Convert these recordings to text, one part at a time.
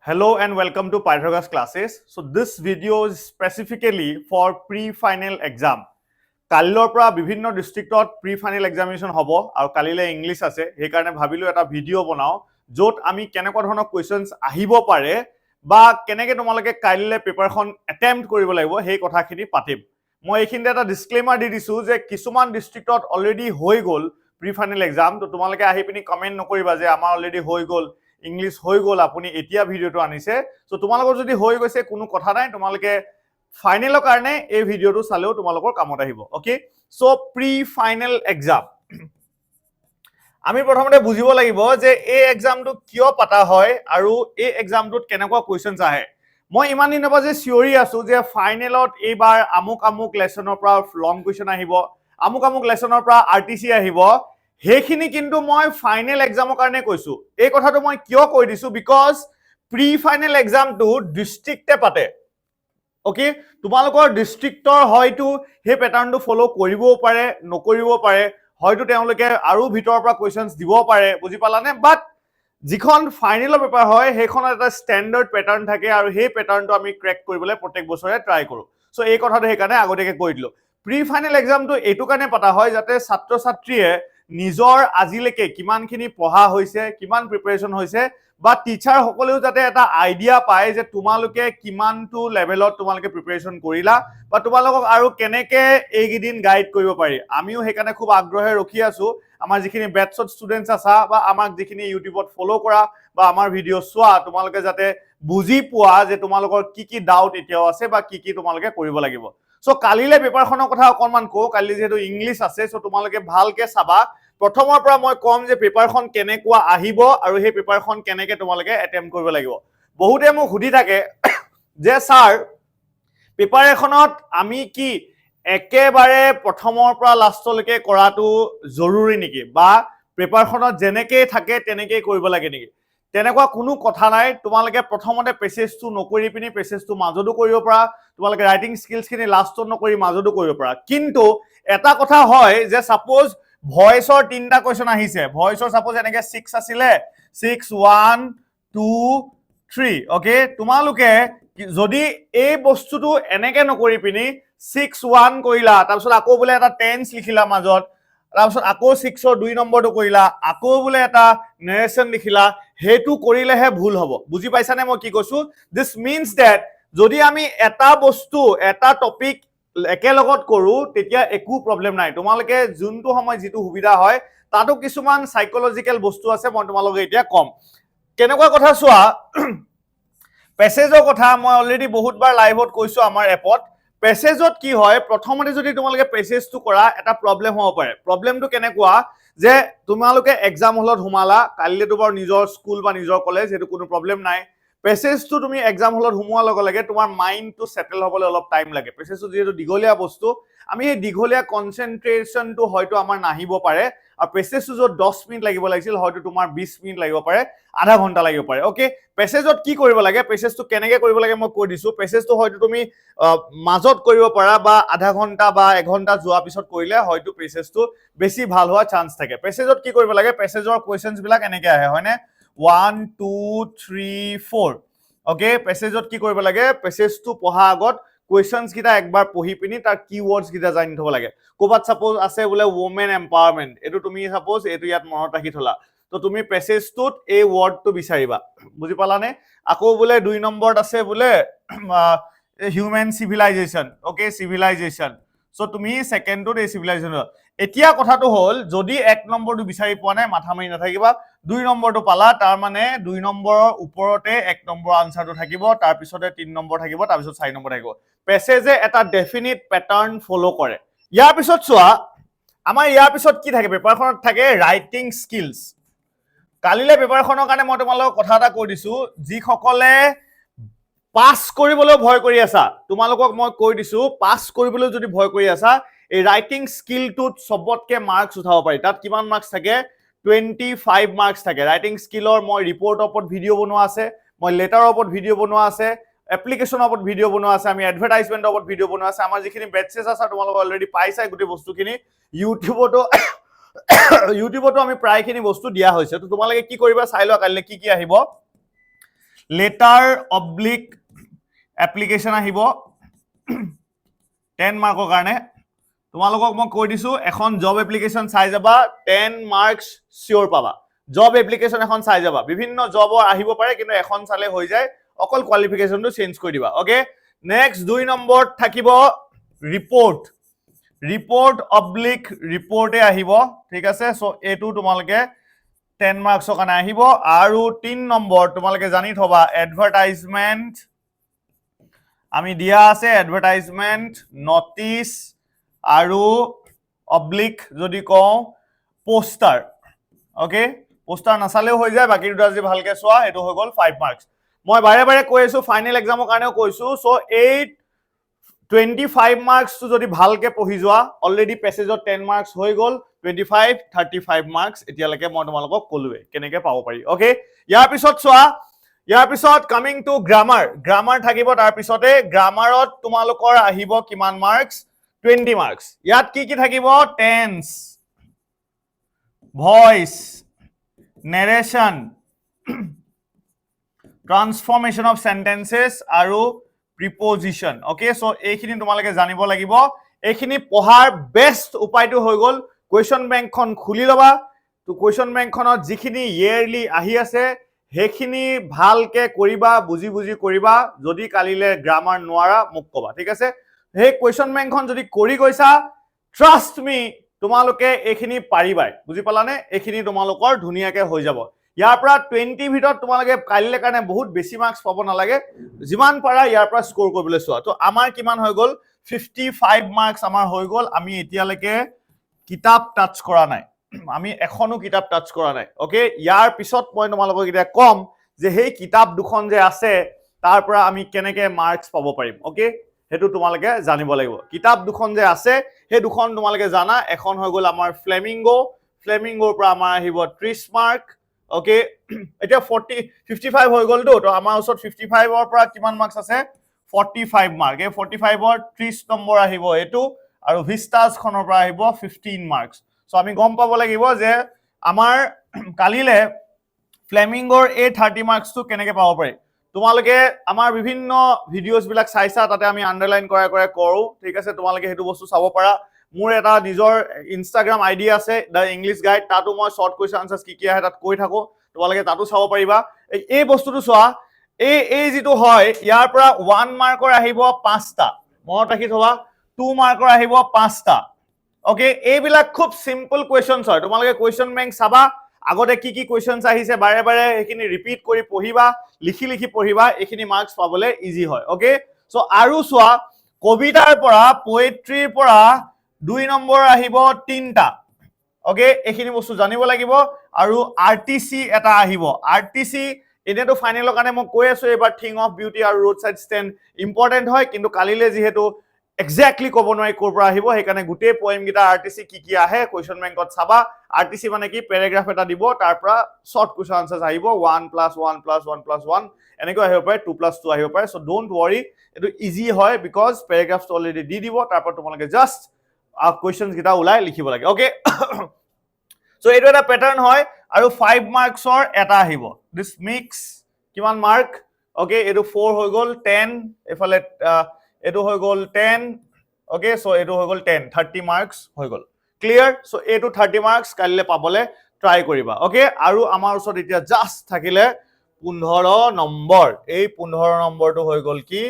Hello and welcome to Pythagoras classes. So this video is specifically for pre-final exam. কালিলৰ পৰা বিভিন্ন ডিস্ট্ৰিক্টত pre-final examination হ'ব আৰু কালিলৈ English আছে সেইকাৰণে ভাবিলো এটা ভিডিঅ' বনাও য'ত আমি কেনেকুৱা ধৰণৰ কুৱেশ্যনছ আহিব পাৰে বা কেনেকৈ তোমালোকে কালিলৈ পেপাৰখন এটেম্প্ট কৰিব লাগিব সেই কথাখিনি পাতিম মই এইখিনিতে এটা ডিসক্লেমাৰ দি দিছো যে কিছুমান ডিস্ট্ৰিক্টত অলৰেডি হৈ গ'ল প্ৰি-ফাইনেল এক্সাম তো তোমালোকে আহি পিনি কমেন্ট নকৰিবা যে আমাৰ অলৰেডি হৈ গ'ল ইংলিছ হৈ গ'ল আপুনি এতিয়া ভিডিঅ'টো আনিছে সো তোমালোকৰ যদি হৈ গৈছে কোনো কথা নাই তোমালোকে ফাইনেলৰ কাৰণে এই ভিডিঅ'টো চালেও তোমালোকৰ কামত আহিব okay so pre final exam আমি প্ৰথমতে বুজিব লাগিব যে এই এক্সামটো কিয় পাতা হয় আৰু এই এক্সামটোত কেনেকুৱা কোৱেশ্চনছ আহে মই ইমান দিনৰ পৰা যে চিঞৰি আছো যে ফাইনেলত এইবাৰ আমুক লেসনৰ পৰা লং কোৱেশ্চন আহিব আমুক লেসনৰ পৰা আৰটিসি আহিব হেখিনি কিন্তু মই ফাইনেল এক্সামৰ কাৰণে কৈছো এই কথাটো মই কিয় কৈ দিছো বিকজ প্ৰি ফাইনেল এক্সামটো ডিস্ট্ৰিক্টে পাতে ওকে তোমালোকৰ ডিস্ট্ৰিক্টৰ হয়তো হে প্যাটাৰ্নটো ফলো কৰিবও পাৰে নকৰিবও পাৰে হয়তো তেওঁলোকে আৰু ভিতৰৰ পৰা কোৱেশ্চনছ দিব পাৰে বুজি পালানে বাট যিখন ফাইনেলৰ পেপাৰ হয় হেখন এটা ষ্টেণ্ডাৰ্ড প্যাটাৰ্ন থাকে আৰু হে প্যাটাৰ্নটো আমি ক্ৰেক কৰিবলৈ প্ৰত্যেক বছৰে ট্ৰাই কৰো সো এই কথাটো হেকাৰণে আগতেকে কৈ দিলো প্ৰি ফাইনেল এক্সামটো এটো কাৰণে পাতা হয় যাতে ছাত্ৰ ছাত্ৰীয়ে নিজৰ আজিলৈকে কিমানখিনি পঢ়া হৈছে কিমান প্ৰিপাৰেচন হৈছে বা টিচাৰ সকলেও যাতে এটা আইডিয়া পায় যে তোমালোকে কিমানটো লেভেলত তোমালোকে প্ৰিপাৰেচন কৰিলা বা তোমালোকক আৰু কেনেকে এইগিদিন গাইড কৰিব পাৰি আমিও হেকাৰণে খুব আগ্ৰহে ৰখি আছো আমাৰ যিখিনি বেটছত ষ্টুডেন্টছ আছা বা আমাক যিখিনি ইউটিউবত ফলো কৰা বা আমাৰ ভিডিও চোৱা তোমালোকে যাতে বুজি পোৱা যে তোমালোকৰ কি ডাউট এতিয়াও আছে বা কি তোমালোকে কৰিব লাগিব সো কালিলে পেপাৰখনৰ কথা অকমান কও কালি যেটো ইংলিছ আছে সো তোমালোকে ভালকে চাবা প্ৰথমৰ পৰা মই কম যে পেপাৰখন কেনেকুৱা আহিব আৰু সেই পেপাৰখন কেনেকে তোমালোকে এটেম্প্ট কৰিব লাগিব বহুতে মোক সুধি থাকে যে স্যাৰ পেপাৰ এখনত আমি কি একেবাৰে প্ৰথমৰ পৰা লাষ্টলৈকে কৰাটো জৰুৰী নেকি বা পেপাৰখনত যেনেকে থাকে তেনেকে কৰিব লাগে নেকি তেনেকুৱা কোনো কথা নাই তোমালোকে প্ৰথমতে পেছেজটো নকৰি পিনি পেছেজটো মাজতো কৰিব পৰা তোমালোকে ৰাইটিং স্কিলছখিনি লাষ্টত নকৰি মাজতো কৰিব পৰা কিন্তু এটা কথা হয় যে সাপোজ ভয়েসৰ তিনটা কোৱেশ্চন আহিছে ভয়েসৰ সাপোজ এনেকে 6 আছিলে 6 1 2 3 ওকে তোমালোকে যদি এই বস্তুটো এনেকে নকৰি পিনি 6 1 কইলা তাৰপিছত আকৌ বলে এটা টেন্স লিখিলা মাজত তাৰপিছত আকৌ 6 ৰ 2 নম্বৰটো কইলা আকৌ বলে এটা নেৰেশন লিখিলা হেতু কৰিলেহে ভুল হ'ব বুজি পাইছানে মই কি কৈছো দিস মিন্স দ্যাট যদি আমি এটা বস্তু এটা টপিক একে লগত কৰো তেতিয়া একো প্ৰবলেম নাই তোমালোকে যোনটো সময় যেটো সুবিধা হয় তাতো কিছুমান সাইকোলজিক্যাল বস্তু আছে মই তোমালোকে এতিয়া কম কেনেকুৱা কথা চোৱা পেছেজৰ কথা মই অলৰেডি বহুতবাৰ লাইভত কৈছো আমাৰ এপত পেছেজত কি হয় প্ৰথমতে যদি তোমালোকে পেছেজটো কৰা এটা প্ৰবলেম হ'ব পাৰে প্ৰবলেমটো কেনেকুৱা যে তোমালোকে এক্সাম হলত হুমালা কালিলে তোমাৰ নিজৰ স্কুল বা নিজৰ কলেজ হেতু কোনো প্ৰবলেম নাই পেছেজটো তুমি এক্সাম হলত হুমুৱা লগে তোমাৰ মাইন্ডটো সেটেল হ'বলৈ অলপ টাইম লাগে পেছেজটো যেটো দিগলীয়া বস্তু আমি এই দিগলীয়া কনসেন্ট্ৰেশনটো হয়তো আমাৰ নাহিব পাৰে আৰু পেছেজটো যত 10 মিনিট লাগিব লাগিছিল হয়তো তোমাৰ 20 মিনিট লাগিব পাৰে আধা ঘন্টা লাগিব পাৰে ওকে পেছেজত কি কৰিব লাগে পেছেজটো কেনেকে কৰিব লাগে মই কৈ দিছো পেছেজটো হয়তো তুমি মাজত কৰিব পাৰা বা আধা ঘন্টা বা 1 ঘন্টা যোৱা পিছত কৰিলে হয়তো পেছেজটো বেছি ভাল হোৱা চান্স থাকে পেছেজত কি কৰিব লাগে পেছেজৰ কোৱেশ্চনছ বিলাক এনেকে আহে হয়নে 1 2 3 4 ওকে পেছেজত কি কৰিব লাগে পেছেজটো পঢ়া আগত কোৱেশ্চনছ কিটা একবাৰ পঢ়ি পিনি তাৰ কিৱৰ্ডছ কিটা জানি থব লাগে কোবাত সাপোজ আছে বলে ওমেন এম্পাৱাৰমেন্ট এটো তুমি সাপোজ এটো ইয়াত মনত ৰাখি থলা তো তুমি পেছেজটোত এই ওয়াৰ্ডটো বিচাৰিবা বুজি পালানে আকৌ বলে 2 নম্বৰত আছে বলে human civilisation okay civilisation so তুমি সেকেন্ডটোত এই সিভিলাইজেশন এতিয়া কথাটো হল যদি 1 নম্বৰটো বিচাৰি পোৱা নাই মাথা মাৰি নাথাকিবা 2 নম্বৰটো পালা তাৰ মানে 2 নম্বৰৰ ওপৰতে 1 নম্বৰ আনসাৰটো থাকিব তাৰ পিছতে 3 নম্বৰ থাকিব তাৰ পিছত 4 নম্বৰ থাকিব পেছেজে এটা ডেফিনিট প্যাটাৰ্ন ফলো কৰে ইয়াৰ পিছত চোৱা আমাৰ ইয়াৰ পিছত কি থাকে পেপাৰখনত থাকে ৰাইটিং স্কিলছ কালিলে পেপাৰখনৰ কাৰণে মই তোমালোকক কথা এটা কৈ দিছো যি সকলে পাস কৰিবলৈ ভয় কৰি আছা তোমালোকক মই কৈ দিছো পাস কৰিবলৈ যদি ভয় কৰি আছা এই ৰাইটিং স্কিলটোত সবতকে মাৰ্কস উঠাব পাৰি তাত কিমান মাৰ্কস থাকে 25 মাৰ্কস থাকে ৰাইটিং স্কিলৰ মই ৰিপৰ্টৰ ওপৰত ভিডিও বনোৱা আছে মই লেটাৰৰ ওপৰত ভিডিও বনোৱা আছে এপ্লিকেশনৰ ওপৰত ভিডিও বনোৱা আছে আমি এডভাৰটাইজমেন্টৰ ওপৰত ভিডিও বনোৱা আছে আমাৰ যিখিনি বেটচেছ আছে তোমালোক অলৰেডি পাইছাই গুটি বস্তুখিনি ইউটিউবতো আমি প্ৰায়খিনি বস্তু দিয়া হৈছে তো তোমালোকে কি কৰিবা চাই লোৱা কালিলে কি আহিব লেটাৰ অব্লিক এপ্লিকেশ্যন আহিব 10 মাৰ্কৰ কাৰণে তোমালোকক মই কৈ দিছো এখন জব এপ্লিকেশ্যন চাই যাবা 10 মাৰ্কস চিওৰ পাবা জব এপ্লিকেশ্যন এখন চাই যাবা বিভিন্ন জবৰ আহিব পাৰে কিন্তু এখন চালে হৈ যায় অকল কোৱালিফিকেশনটো চেঞ্জ কৰি দিবা ওকে নেক্সট 2 নম্বৰত থাকিব ৰিপোৰ্ট অব্লিক ৰিপোৰ্টে আহিব ঠিক আছে সো এটো তোমালোকে 10 মাৰ্কসৰ কাৰণে আহিব আৰু 3 নম্বৰ তোমালোকে জানি থবা এডভাৰটাইজমেন্ট আমি দিয়া আছে এডভাৰটাইজমেন্ট নটিচ আৰু অব্লিক যদি কও পোস্টাৰ ওকে পোস্টাৰ নাচালেও হৈ যায় বাকি দুটা যদি ভালকে চোৱা এটো হৈ গল 5 মাৰ্কস মই বাৰে বাৰে কৈ আছো ফাইনেল এক্সামৰ কাৰণেও কৈছো সো 25 মাৰ্কস যদি ভালকে পঢ়ি যোৱা অলৰেডি পেছেজত 10 মাৰ্কস হৈ গল 25 35 মাৰ্কস এতিয়ালৈকে মই তোমালোকক কলুৱে কেনেকে পাব পাৰি ওকে ইয়াৰ পিছত চোৱা ইয়াৰ পিছত কামিং টু গ্ৰামাৰ থাকিব তাৰ পিছতে গ্ৰামাৰত তোমালোকৰ আহিব কিমান মাৰ্কস 20 মাৰ্কস ইয়াত কি থাকিব টেন্স ভয়েস নেৰেশন ট্ৰান্সফৰমেশন অফ সেন্টেন্সেস আৰু প্ৰিপজিশন ওকে সো এইখিনি তোমালোকে জানিব লাগিব এইখিনি পঢ়াৰ বেষ্ট উপায়টো হৈ গল কোৱেশ্চন বেংকখন খুলি লবা তো কোৱেশ্চন বেংকখনত যিখিনি ইয়াৰলি আহি আছে হেখিনি ভালকে কৰিবা বুজি কৰিবা যদি কালিলে গ্ৰামাৰ নোৱাৰা মোক কবা ঠিক আছে হে কোৱেশ্চন বেংকখন যদি কৰি গৈছা ট্ৰাষ্ট মি তোমালোকে এইখিনি পাৰিবাই বুজি পালানে এইখিনি তোমালোকৰ ধুনিয়াকে হৈ যাব ইয়াৰ পৰা 20 ভিতৰত তোমালোকে কালিলে কাৰণে বহুত বেছি মাৰ্কস পাব নালাগে যিমান পাৰা ইয়াৰ পৰা স্কোৰ কৰিবলৈ চোৱা তো আমাৰ কিমান হৈ গল 55 মাৰ্কস আমাৰ হৈ গল আমি এতিয়ালৈকে কিতাপ টাচ কৰা নাই আমি এখনো কিতাপ টাচ কৰা নাই ওকে ইয়াৰ পিছত মই তোমালোকক এতিয়া কম যে হেই কিতাপ দুখন যে আছে তাৰ পৰা আমি কেনেকে মাৰ্কস পাব পাৰিম ওকে হেতু তোমালোকে জানিব লাগিব কিতাপ দুখন যে আছে হে দুখন তোমালোকে জানা এখন হৈ গল আমাৰ ফ্লেমিংগোৰ পৰা আমাৰ আহিব 30 মাৰ্ক ওকে এটা 55 হৈ গল তো আমাৰ ওচৰত 55 ৰ পৰা কিমান মাৰ্কস আছে 45 মাৰ্ক এই 45 ৰ 30 নম্বৰ আহিব এটো আৰু ভিস্টাস খনৰ পৰা আহিব 15 মাৰ্কস সো আমি গম পাব লাগিব যে আমাৰ কালিলে ফ্লেমিংগোৰ এই 30 মাৰ্কস টো কেনেকে পাব পাৰি তোমালোকে আমাৰ বিভিন্ন ভিডিওস বিলাক চাইছা তাতে আমি আন্ডাৰলাইন কৰা কৰো ঠিক আছে তোমালোকে হেতু বস্তু চাব পাৰা মোৰ এটা নিজৰ ইনষ্টাগ্ৰাম আইডি আছে দা ইংলিশ গাইড তাতো মই শৰ্ট কোৱেশ্চন আনসাৰ্স কি আহে তাত কৈ থাকো তোমালোকে তাতো চাব পাৰিবা এই বস্তুটো চোৱা এই যেটো হয় ইয়াৰ পৰা 1 মাৰ্কৰ আহিব 5টা মনত ৰাখি থবা 2 মাৰ্কৰ আহিব 5টা ওকে এইবিলাক খুব সিম্পল কোৱেশ্চনছ হয় তোমালোকে কোৱেশ্চন বেংক চাবা আগতে কি কোৱেশ্চনছ আহিছে বাৰে বাৰে এখিনি ৰিপিট কৰি পঢ়িবা লিখি পঢ়িবা এখিনি মাৰ্কস পাবলে ইজি হয় ওকে সো আৰু চোৱা কবিতাৰ পৰা পোয়েট্ৰিৰ পৰা 2 নম্বৰ আহিব 3টা ওকে এখিনি বস্তু জানিব লাগিব আৰু আৰটিসি এটা আহিব আৰটিসি এনেটো ফাইনেলৰ কাৰণে মই কৈ আছো এবাৰ থিং অফ বিউটি আৰু ৰোড সাইড ষ্টেণ্ড ইম্পৰ্টেন্ট হয় কিন্তু কালিলে যেহেতু এক্স্যাক্টলি ক'ব নোৱাৰি কৰ পৰা আহিব হেকাৰণে গুটেই পয়েম গিটা আৰটিসি কি আহে কোৱেশ্চন বেংকত চাবা আৰটিসি মানে কি প্যাৰাগ্ৰাফ এটা দিব তাৰ পৰা শৰ্ট কোৱেশ্চন আনসাৰ্স আহিব 1 + 1 + 1 + 1 এনেকৈ আহিব পাৰে 2 + 2 আহিব পাৰে সো ডোন্ট ওয়াৰি এটো ইজি হয় বিকজ প্যাৰাগ্ৰাফটো অলৰেডি দি দিব তাৰ পৰা তোমালোকে জাস্ট কোৱেশ্চনছ গিটা উলাই লিখিব লাগে ওকে সো এটো এটা প্যাটাৰ্ন হয় আৰু 5 মাৰ্কসৰ এটা আহিব দিস মিক্স কিমান মাৰ্ক ওকে এটো 4 হৈ গল 10 এফালে এটো হৈ গল 10 ওকে সো এটো হৈ গল 10 30 মাৰ্কস হৈ গল ক্লিয়াৰ সো এটো 30 মাৰ্কস কালিলে পাবলে ট্ৰাই কৰিবা ওকে আৰু আমাৰ ওচৰত এতিয়া জাস্ট থাকিলে 15 নম্বৰ এই 15 নম্বৰটো হৈ গল কি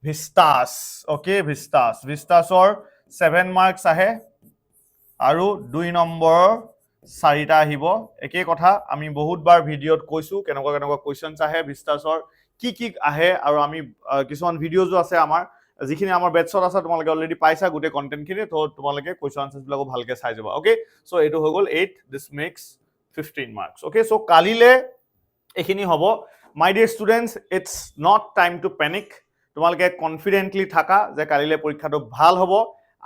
ভিস্টাস ওকে ভিস্টাসৰ 7 মাৰ্কস আহে আৰু 2 নম্বৰ 4টা আহিব একে কথা আমি বহুতবাৰ ভিডিওত কৈছো কেনেকুৱা কোৱেশ্চনছ আহে ভিস্টাসৰ কি আহে আৰু আমি কিছুমান ভিডিওজো আছে আমাৰ যিখিনি আমাৰ বেটছত আছে তোমালোকে অলৰেডি পাইছা গুটে কন্টেন্ট খিনি তো তোমালোকে কোৱেশ্চন আনসাৰ্স বিলাকো ভালকে চাই যাবা ওকে সো এটো হৈ গল 8 this makes 15 marks okay so কালিলে এখিনি হ'ব my dear students it's not time to panic তোমালোকে কনফিডেন্টলি থাকা যে কালিলে পৰীক্ষাটো ভাল হ'ব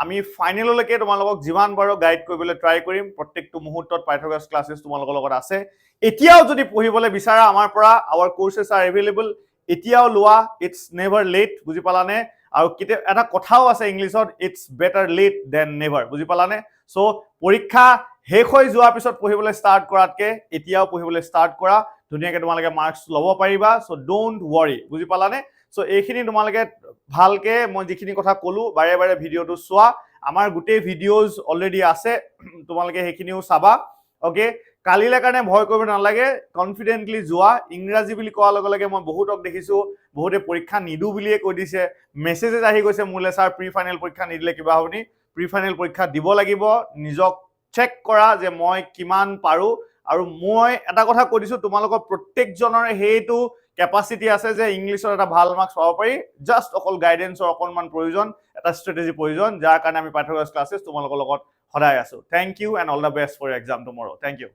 আমি ফাইনেললৈকে তোমালোকক যিমান বাৰো গাইড কৰিবলৈ ট্ৰাই কৰিম প্ৰত্যেকটো মুহূৰ্তত পাইথাগোৰাছ ক্লাसेस তোমালোকৰ লগত আছে এতিয়াও যদি পঢ়িবলৈ বিচাৰা আমাৰ পৰা আৱাৰ কোৰ্सेছ আৰ এভেইলেবল এতিয়াও লোৱা ইটস নেভাৰ লেট বুজি পালানে আৰু কিতে এটা কথাও আছে ইংলিশত it's better late than never বুজি পালানে সো পৰীক্ষা শেষ হৈ যোৱাৰ পিছত পঢ়িবলৈ ষ্টাৰ্ট কৰাতকে এতিয়াও পঢ়িবলৈ ষ্টাৰ্ট কৰা ধুনীয়াকৈ তোমালোকে মাৰ্কছ ল'ব পাৰিবা চ' ডোণ্ট ৱৰি বুজি পালানে চ' এইখিনি তোমালোকে ভালকে মই যিখিনি কথা ক'লো বাৰে বাৰে ভিডিঅ'টো চোৱা আমাৰ গোটেই ভিডিঅ'জ অলৰেডি আছে তোমালোকে সেইখিনিও চাবা অ'কে কালিলে কাৰণে ভয় কৰিব নালাগে কনফিডেন্টলি যোৱা ইংৰাজী বুলি কোৱাৰ লগে লগে মই বহুতক দেখিছো বহুতে পৰীক্ষা নিদু বুলিয়ে কৈ দিছে মেছেজেছ আহি গৈছে মোলে ছাৰ প্ৰি ফাইনেল পৰীক্ষা নিদিলে কিবা হ'বনি প্ৰি ফাইনেল পৰীক্ষা দিব লাগিব নিজক চেক কৰা যে মই কিমান পাৰো আৰু মই এটা কথা কৈ দিছো তোমালোকৰ প্ৰত্যেকজনৰে সেইটো কেপাচিটি আছে যে ইংলিছৰ এটা ভাল মাৰ্কছ পাব পাৰি জাষ্ট অকল গাইডেন্সৰ অকণমান প্ৰয়োজন এটা ষ্ট্ৰেটেজি প্ৰয়োজন যাৰ কাৰণে আমি পাইথাগোৰাছ ক্লাছেছ তোমালোকৰ লগত সদায় আছো thank you and all the best for exam tomorrow thank U